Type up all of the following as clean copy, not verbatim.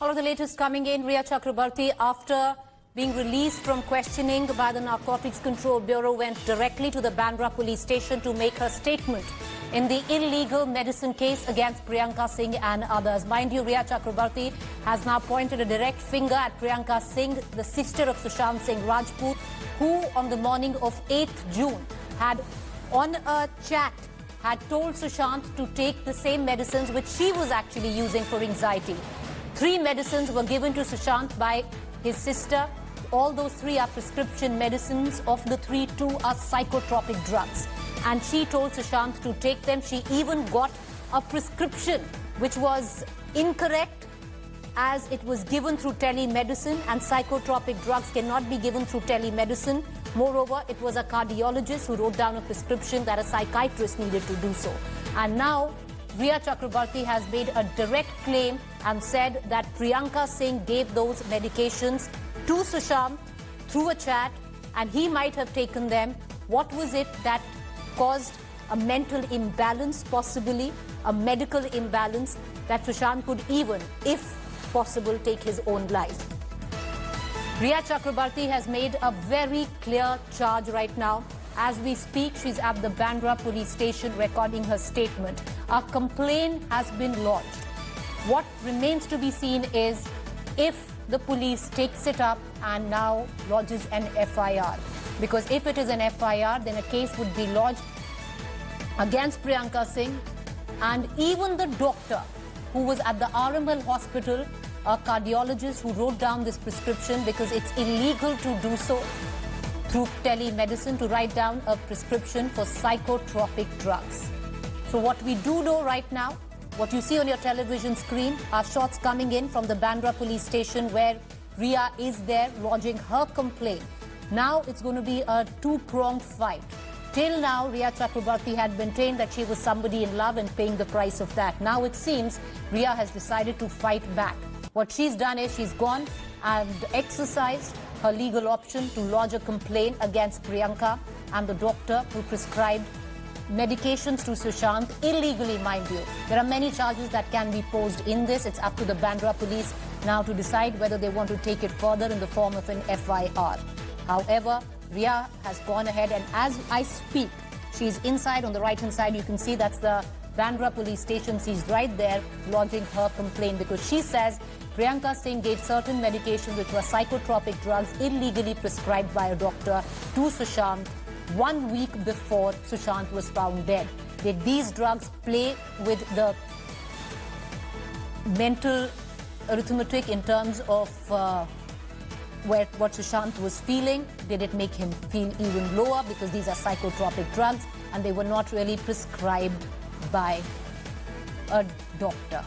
All of the latest coming in. Riya Chakrabarti, after being released from questioning by the Narcotics Control Bureau, went directly to the Bandra police station to make her statement in the illegal medicine case against Priyanka Singh and others. Mind you, Riya Chakrabarti has now pointed a direct finger at Priyanka Singh, the sister of Sushant Singh Rajput, who on the morning of 8th June had, on a chat, had told Sushant to take the same medicines which she was actually using for anxiety. 3 medicines were given to Sushant by his sister. All those 3 are prescription medicines. Of the 3, 2 are psychotropic drugs. And she told Sushant to take them. She even got a prescription which was incorrect, as it was given through telemedicine, and psychotropic drugs cannot be given through telemedicine. Moreover, it was a cardiologist who wrote down a prescription that a psychiatrist needed to do so. And now Riya Chakrabarti has made a direct claim and said that Priyanka Singh gave those medications to Sushant through a chat, and he might have taken them. What was it that caused a mental imbalance, possibly a medical imbalance, that Sushant could even, if possible, take his own life? Riya Chakrabarti has made a very clear charge right now. As we speak, she's at the Bandra police station recording her statement. A complaint has been lodged. What remains to be seen is if the police takes it up and now lodges an FIR. Because if it is an FIR, then a case would be lodged against Priyanka Singh and even the doctor who was at the RML hospital, a cardiologist who wrote down this prescription, because it's illegal to do so through telemedicine, to write down a prescription for psychotropic drugs. So what we do know right now, what you see on your television screen, are shots coming in from the Bandra police station where Riya is there lodging her complaint. Now it's going to be a 2-pronged fight. Till now, Riya Chakrabarti had maintained that she was somebody in love and paying the price of that. Now it seems Riya has decided to fight back. What she's done is she's gone and exercised her legal option to lodge a complaint against Priyanka and the doctor who prescribed medications to Sushant illegally, mind you. There are many charges that can be posed in this. It's up to the Bandra police now to decide whether they want to take it further in the form of an FIR. However, Riya has gone ahead, and as I speak, she's inside on the right-hand side. You can see that's the Bandra police station. She's right there lodging her complaint because she says Priyanka Singh gave certain medications which were psychotropic drugs illegally prescribed by a doctor to Sushant 1 week before Sushant was found dead. Did these drugs play with the mental arithmetic in terms of what Sushant was feeling? Did it make him feel even lower? Because these are psychotropic drugs and they were not really prescribed by a doctor.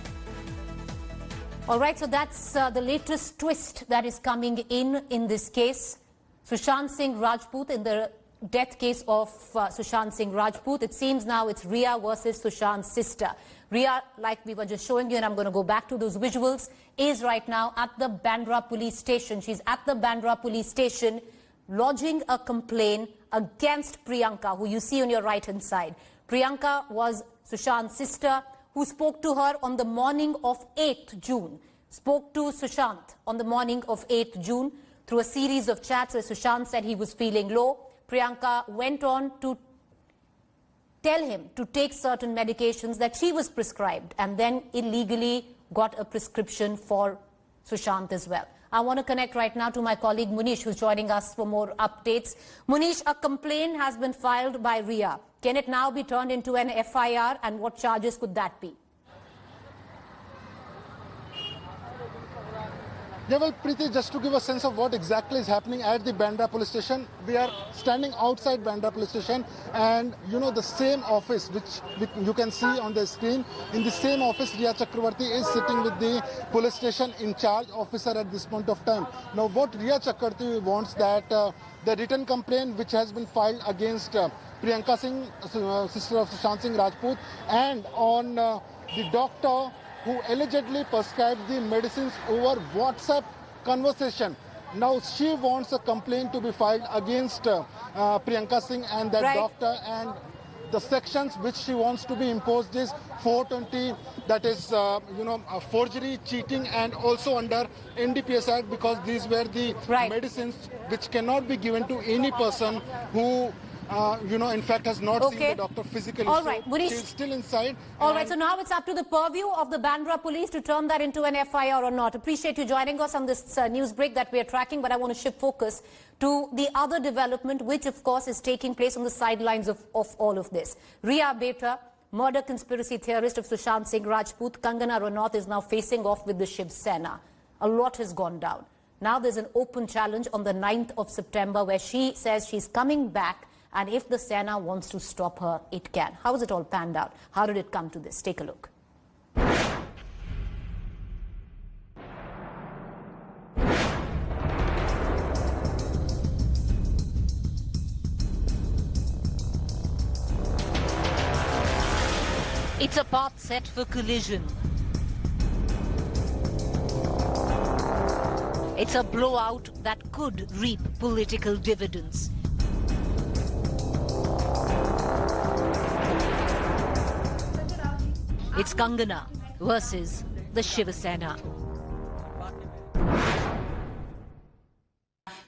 All right, so that's the latest twist that is coming in this case. Sushant Singh Rajput, in the death case of Sushant Singh Rajput, it seems now it's Riya versus Sushant's sister. Riya, like we were just showing you, and I'm going to go back to those visuals, is right now at the Bandra police station. She's at the Bandra police station lodging a complaint against Priyanka, who you see on your right-hand side. Priyanka was Sushant's sister, who spoke to her on the morning of 8th June. Spoke to Sushant on the morning of 8th June through a series of chats where Sushant said he was feeling low. Priyanka went on to tell him to take certain medications that she was prescribed, and then illegally got a prescription for Sushant as well. I want to connect right now to my colleague Munish, who's joining us for more updates. Munish, a complaint has been filed by Riya. Can it now be turned into an FIR, and what charges could that be? Yeah, well, Preeti, just to give a sense of what exactly is happening at the Bandra police station, we are standing outside Bandra police station, and you know, the same office which you can see on the screen, in the same office Riya Chakrabarti is sitting with the police station in charge officer at this point of time. Now what Riya Chakrabarti wants, that the written complaint which has been filed against Priyanka Singh, sister of Sushant Singh Rajput, and on the doctor who allegedly prescribed the medicines over WhatsApp conversation. Now she wants a complaint to be filed against Priyanka Singh and that doctor, and the sections which she wants to be imposed is 420, that is, forgery, cheating, and also under NDPS Act, because these were the medicines which cannot be given to any person who in fact has not seen the doctor physically. All right, so she's still inside. All right, so now it's up to the purview of the Bandra police to turn that into an FIR or not. Appreciate you joining us on this news break that we are tracking, but I want to shift focus to the other development, which of course is taking place on the sidelines of all of this. Riya Beta, murder conspiracy theorist of Sushant Singh Rajput, Kangana Ranaut, is now facing off with the Shiv Sena. A lot has gone down. Now there's an open challenge on the 9th of September where she says she's coming back, and if the Sena wants to stop her, it can. How has it all panned out? How did it come to this? Take a look. It's a path set for collision. It's a blowout that could reap political dividends. It's Kangana versus the Shiv Sena.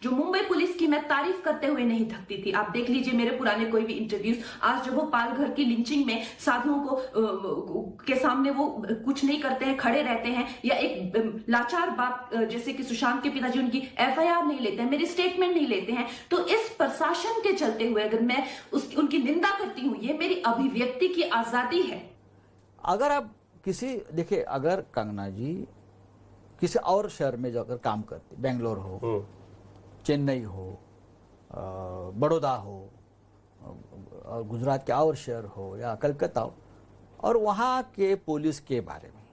जो Mumbai police की मैं तारीफ करते हुए नहीं थकती थी। आप देख लीजिए मेरे पुराने कोई भी इंटरव्यूज, आज जब वो पालघर की लिंचिंग में साधुओं को के सामने वो कुछ नहीं करते हैं, खड़े रहते हैं, या एक लाचार बात जैसे कि सुशांत के पिताजी उनकी FIR नहीं लेते हैं, मेरी स्टेटमेंट नहीं लेते हैं, तो इस प्रशासन के चलते हुए अगर मैं उनकी निंदा करती हूँ, ये मेरी अभिव्यक्ति की आजादी है। अगर आप देखिए, अगर कंगना जी किसी और शहर में जाकर काम करती, बेंगलोर हो, चेन्नई हो, बड़ौदा हो, और गुजरात के और शहर हो या कलकत्ता हो, और वहाँ के पुलिस के बारे में,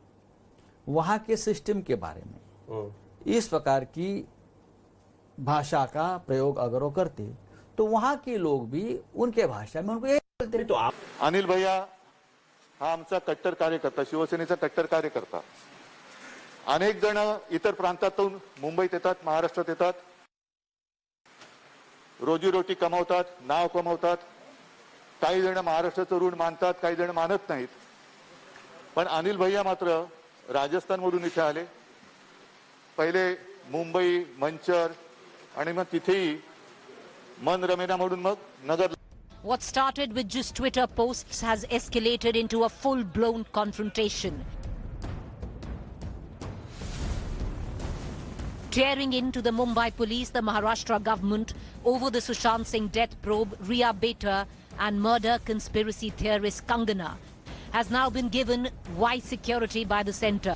वहाँ के सिस्टम के बारे में इस प्रकार की भाषा का प्रयोग अगर वो करते, तो वहाँ के लोग भी उनके भाषा में उनको ये बोलते। तो आप अनिल भैया हा आमचा कट्टर कार्यकर्ता, शिवसेनेचा कट्टर कार्यकर्ता, अनेक जण इतर प्रांतातून मुंबईत येतात, महाराष्ट्रात येतात, रोजीरोटी कमावतात, नाव कमावतात, काही जण महाराष्ट्राचं ऋण मानतात, काही जण मानत नाहीत, पण अनिल भैया मात्र राजस्थानमधून इथे आले, पहिले मुंबई, मंचर, आणि मग तिथेही मन रमेना म्हणून मग नगर. What started with just Twitter posts has escalated into a full-blown confrontation. Tearing into the Mumbai police, the Maharashtra government, over the Sushant Singh death probe, Riya Beta, and murder conspiracy theorist Kangana, has now been given wise security by the centre,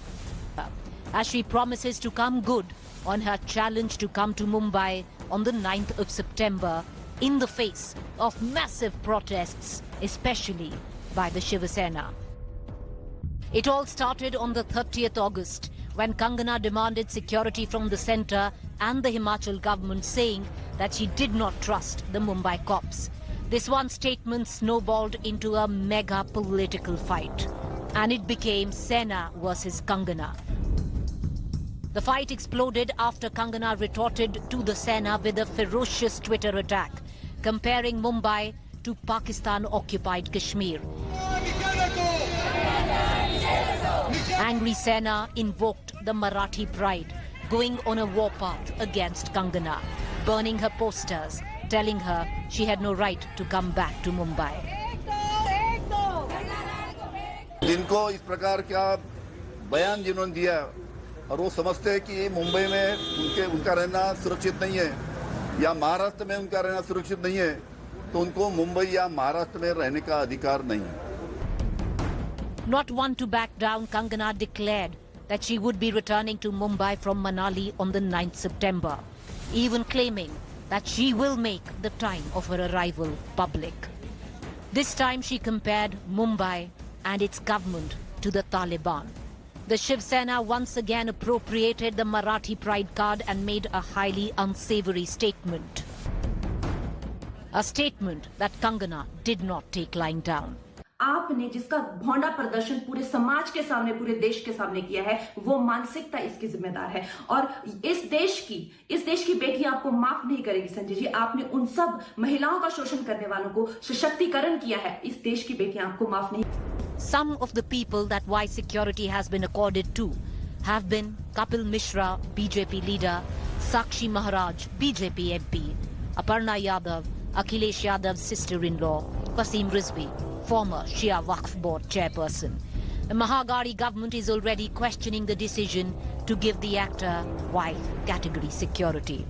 as she promises to come good on her challenge to come to Mumbai on the 9th of September, in the face of massive protests, especially by the Shiv Sena. It all started on the 30th August, when Kangana demanded security from the centre and the Himachal government, saying that she did not trust the Mumbai cops. This one statement snowballed into a mega political fight, and it became Sena versus Kangana. The fight exploded after Kangana retorted to the Sena with a ferocious Twitter attack, comparing Mumbai to Pakistan-occupied Kashmir. Angry Sena invoked the Marathi pride, going on a warpath against Kangana, burning her posters, telling her she had no right to come back to Mumbai. जिनको इस प्रकार का बयान जिन्होंने दिया और वो समझते हैं कि मुंबई में उनका रहना सुरक्षित नहीं है या महाराष्ट्र में उनका रहना सुरक्षित नहीं है, तो उनको मुंबई या महाराष्ट्र में रहने का अधिकार नहीं है. Not one to back down, Kangana declared that she would be returning to Mumbai from Manali on the 9th September, even claiming that she will make the time of her arrival public. This time she compared Mumbai and its government to the Taliban. The Shiv Sena once again appropriated the Marathi pride card and made a highly unsavory statement. A statement that Kangana did not take lying down. आप आपने जिसका भौंडा प्रदर्शन पूरे समाज के सामने, पूरे देश के सामने किया है, वो मानसिकता इसकी जिम्मेदार है। और इस देश की बेटियां आपको माफ नहीं करेगी संजय जी। आपने उन सब महिलाओं का शोषण करने वालों को सशक्तिकरण किया है, इस देश की बेटियां आपको माफ नहीं। Some of the people that why security has been accorded to have been Kapil Mishra, BJP leader, Sakshi Maharaj, BJP MP, Aparna Yadav, Akhilesh Yadav's sister-in-law, Wasim Rizvi, former Shia Waqf Board chairperson. The Mahagari government is already questioning the decision to give the actor Y category security.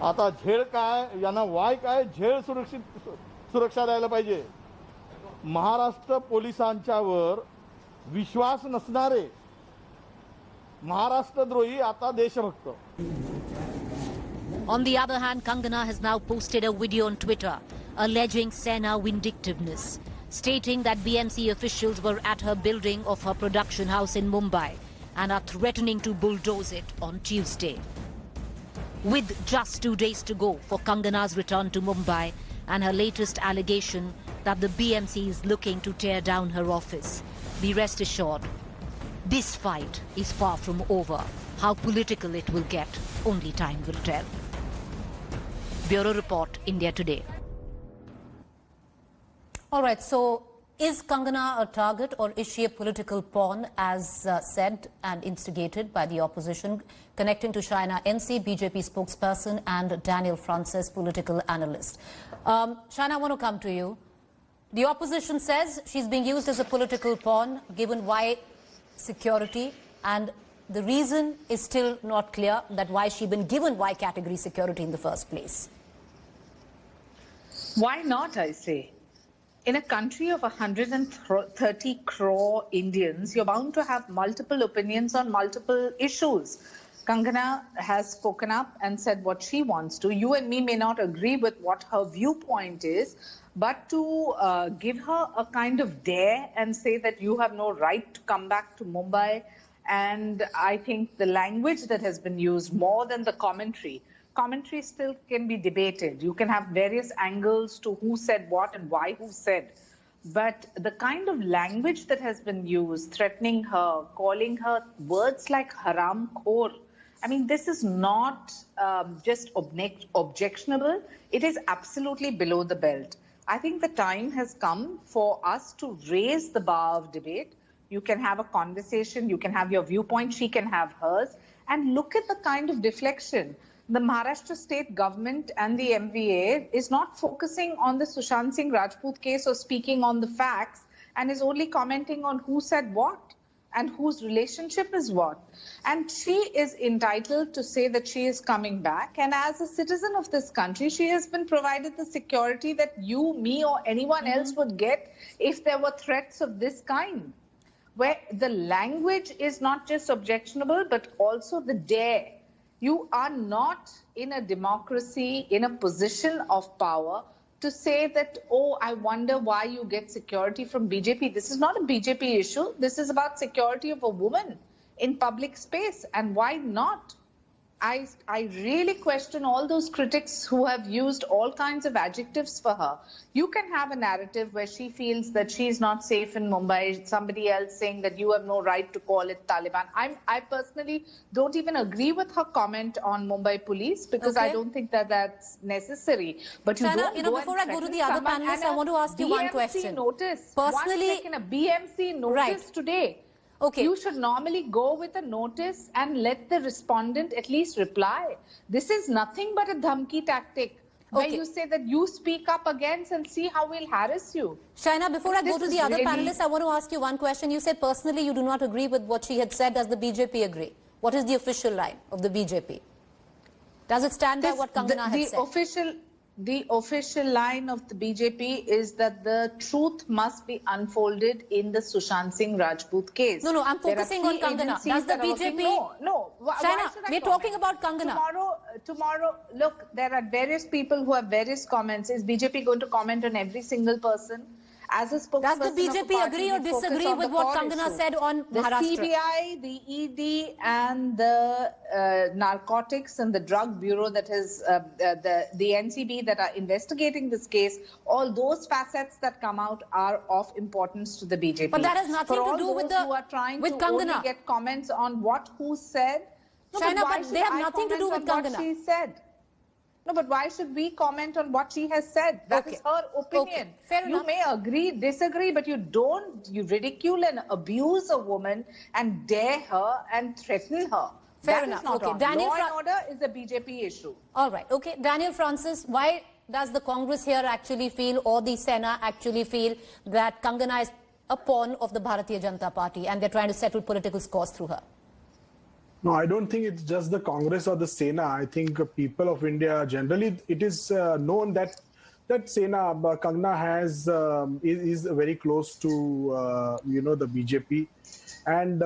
आता Z काय यांना वाय काय Z सुरक्षा द्यायला पाहिजे। महाराष्ट्र पोलिसांच्यावर विश्वास नसणारे महाराष्ट्रद्रोही आता देशभक्त। On the other hand, Kangana has now posted a video on Twitter alleging Sena vindictiveness, stating that BMC officials were at her building of her production house in Mumbai and are threatening to bulldoze it on Tuesday. With just 2 days to go for Kangana's return to Mumbai and her latest allegation that the BMC is looking to tear down her office, be rest assured, this fight is far from over. How political it will get, only time will tell. Bureau Report, India Today. All right, so is Kangana a target or is she a political pawn, as said and instigated by the opposition? Connecting to Shaina NC, BJP spokesperson, and Daniel Francis, political analyst. Shaina, I want to come to you. The opposition says she's being used as a political pawn, given why security, and the reason is still not clear that why she's been given Y category security in the first place. Why not, I say? In a country of 130 crore Indians, you're bound to have multiple opinions on multiple issues. Kangana has spoken up and said what she wants to. You and me may not agree with what her viewpoint is, but to give her a kind of dare and say that you have no right to come back to Mumbai, and I think the language that has been used more than the commentary still can be debated. You can have various angles to who said what and why who said. But the kind of language that has been used, threatening her, calling her words like haram khor, I mean, this is not just objectionable. It is absolutely below the belt. I think the time has come for us to raise the bar of debate. You can have a conversation, you can have your viewpoint, she can have hers, and look at the kind of deflection. The Maharashtra state government and the MVA is not focusing on the Sushant Singh Rajput case or speaking on the facts, and is only commenting on who said what and whose relationship is what. And she is entitled to say that she is coming back. And as a citizen of this country, she has been provided the security that you, me, or anyone else would get if there were threats of this kind, where the language is not just objectionable, but also the dare. You are not in a democracy, in a position of power, to say that, oh, I wonder why you get security from BJP. This is not a BJP issue. This is about security of a woman in public space. And why not? I really question all those critics who have used all kinds of adjectives for her. You can have a narrative where she feels that she's not safe in Mumbai, somebody else saying that you have no right to call it Taliban. I personally don't even agree with her comment on Mumbai police, because I don't think that that's necessary. But you Shaina, don't before I go to the other panelists, I want to ask you one question. Notice. Personally, 1 second, a BMC notice today. Okay. You should normally go with a notice and let the respondent at least reply. This is nothing but a dhamki tactic, where you say that you speak up against and see how we'll harass you. Shaina, before I go to the other panelists, I want to ask you one question. You said personally you do not agree with what she had said. Does the BJP agree? What is the official line of the BJP? Does it stand by what Kangana had said? The official line of the BJP is that the truth must be unfolded in the Sushant Singh Rajput case. No, I'm focusing on Kangana. Does the BJP... No. Shaina, we're talking about Kangana. Tomorrow, look, there are various people who have various comments. Is BJP going to comment on every single person? As a spokesperson Does the BJP agree or disagree with what Kangana said on Maharashtra? The CBI, the ED and the Narcotics and the Drug Bureau, that is the NCB, that are investigating this case, all those facets that come out are of importance to the BJP. But that has nothing to do with who are trying to Kangana. Only get comments on who said. No, Shaina, but, but they have nothing to do with Kangana. What she said. No, but why should we comment on what she has said? That is her opinion. Okay. Fair you enough. may agree, disagree, but you ridicule and abuse a woman and dare her and threaten her. Fair enough. That is not Okay. wrong. Law and order is a BJP issue. All right. Okay. Daniel Francis, why does the Congress here actually feel, or the Sena actually feel, that Kangana is a pawn of the Bharatiya Janata Party and they're trying to settle political scores through her? No, I don't think it's just the Congress or the Sena. I think people of India generally, it is known that Sena, Kangana is very close to the BJP, and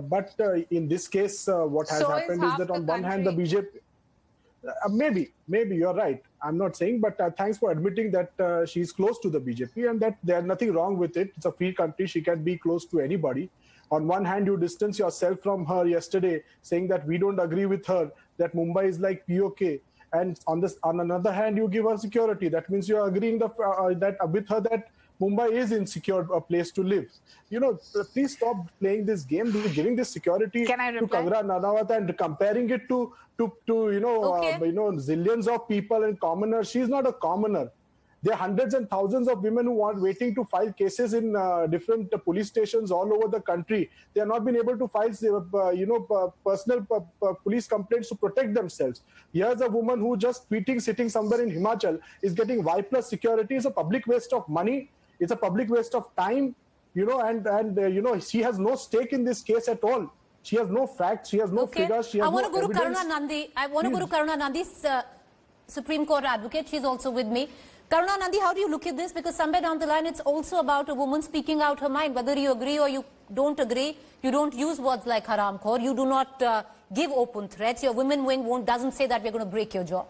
but in this case, what has happened is that on one hand the BJP, maybe you're right. I'm not saying, but thanks for admitting that she's close to the BJP and that there's nothing wrong with it. It's a free country; she can be close to anybody. On one hand, you distance yourself from her yesterday, saying that we don't agree with her, that Mumbai is like POK. And on another hand, you give her security. That means you are agreeing with her that Mumbai is insecure a place to live. Please stop playing this game, giving this security to Kangana Ranaut and comparing it to zillions of people and commoners. She's not a commoner. There are hundreds and thousands of women who are waiting to file cases in different police stations all over the country. They have not been able to file, personal police complaints to protect themselves. Here's a woman who just tweeting, sitting somewhere in Himachal, is getting Y+ security. It's a public waste of money. It's a public waste of time. And she has no stake in this case at all. She has no facts. She has no figures. She has no evidence. I want to go to Karuna Nandi, Supreme Court advocate. She's also with me. Karuna Nandi, how do you look at this? Because somewhere down the line, it's also about a woman speaking out her mind. Whether you agree or you don't agree, you don't use words like haramkhor. You do not give open threats. Your women wing doesn't say that we're going to break your jaw.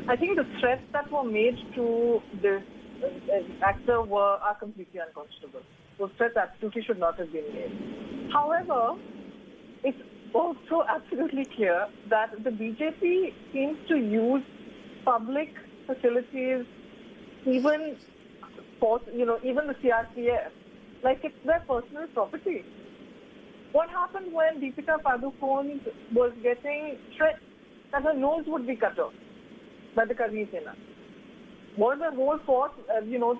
I think the threats that were made to this actor are completely unconscionable. Those threats absolutely should not have been made. However, it's also absolutely clear that the BJP seems to use public facilities, even the CRPF, like it's their personal property. What happened when Deepika Padukone was getting threats that her nose would be cut off by the Kangana Sena? Was the whole force,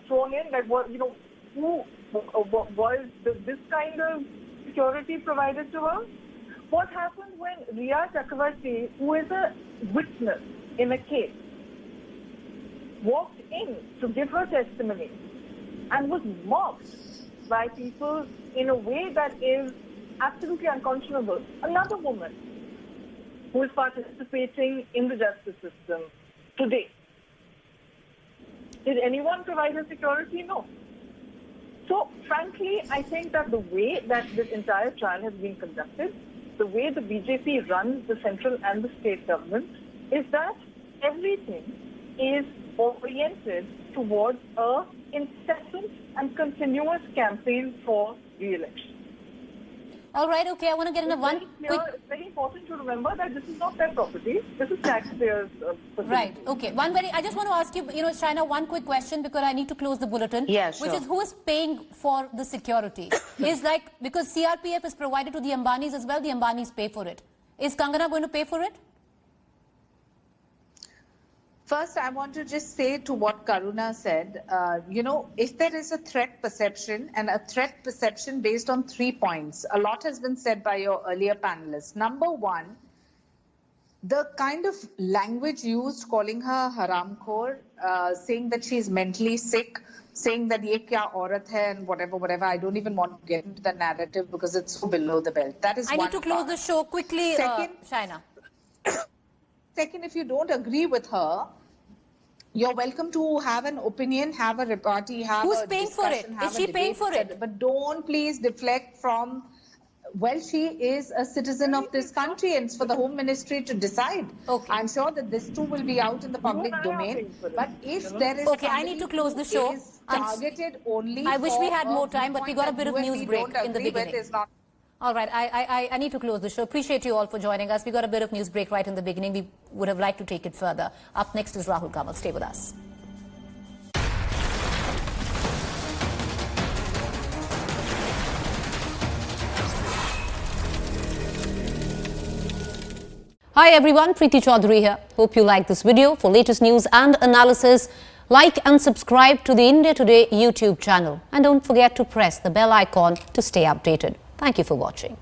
thrown in? Like, who was this kind of security provided to her? What happened when Riya Chakravarti, who is a witness in a case, walked in to give her testimony and was mocked by people in a way that is absolutely unconscionable? Another woman who is participating in the justice system today. Did anyone provide her security? No. So, frankly, I think that the way that this entire trial has been conducted, the way the BJP runs the central and the state government, is that everything is oriented towards an incessant and continuous campaign for re-election. All right, okay, I want to get into one quick... It's very important to remember that this is not their property. This is taxpayers' facility. Right, okay. I just want to ask you, Shaina, one quick question because I need to close the bulletin. Yeah, sure. Which is, who is paying for the security? Because CRPF is provided to the Ambanis as well, the Ambanis pay for it. Is Kangana going to pay for it? First, I want to just say to what Karuna said, if there is a threat perception and a threat perception based on 3 points, a lot has been said by your earlier panelists. Number one, the kind of language used calling her haramkhor, saying that she's mentally sick, saying that ye kya aurat hai and whatever, I don't even want to get into the narrative because it's so below the belt. That is I need to close the show quickly, Shaina. Second, if you don't agree with her, you're welcome to have an opinion, have a repartee, have Who's a paying for it? discussion, Is she paying for it? But don't please deflect from well, she is a citizen of this country and it's for the Home Ministry to decide. Okay. I'm sure that this too will be out in the public domain. But if there is Okay, I need to close the show. Targeted only I wish we had more time, but we got a that bit of you and news me break don't in the agree with beginning. is not. All right, I need to close the show. Appreciate you all for joining us. We got a bit of news break right in the beginning. We would have liked to take it further. Up next is Rahul Kamal. Stay with us. Hi everyone, Preeti Chaudhary here. Hope you like this video. For latest news and analysis, like and subscribe to the India Today YouTube channel. And don't forget to press the bell icon to stay updated. Thank you for watching.